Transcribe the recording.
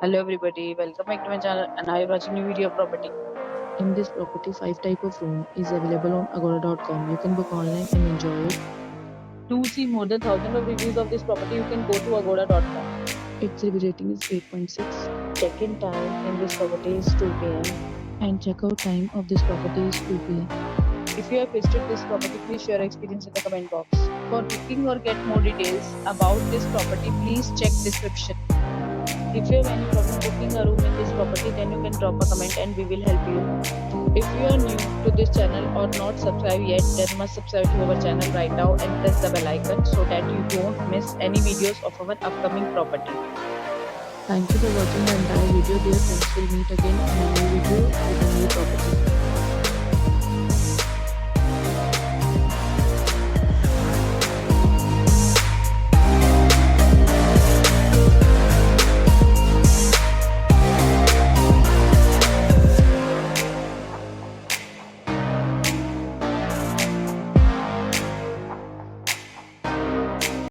Hello everybody, welcome back to my channel and I am watching new video of property. In this property, 5 type of room is available on Agoda.com. You can book online and enjoy it. To see more than thousands of reviews of this property, you can go to agoda.com. Its review rating is 8.6 Check-in time in this property is 2 p.m. and checkout time of this property is 2 p.m. If you have visited this property, please share your experience in the comment box. For booking or get more details about this property, please check description. If you have any problem booking a room in this property, then you can drop a comment and we will help you. If you are new to this channel or not subscribed yet, then must subscribe to our channel right now and press the bell icon so that you don't miss any videos of our upcoming property. Thank you for watching the entire video. Dear friends, we'll meet again in a new video with a new property.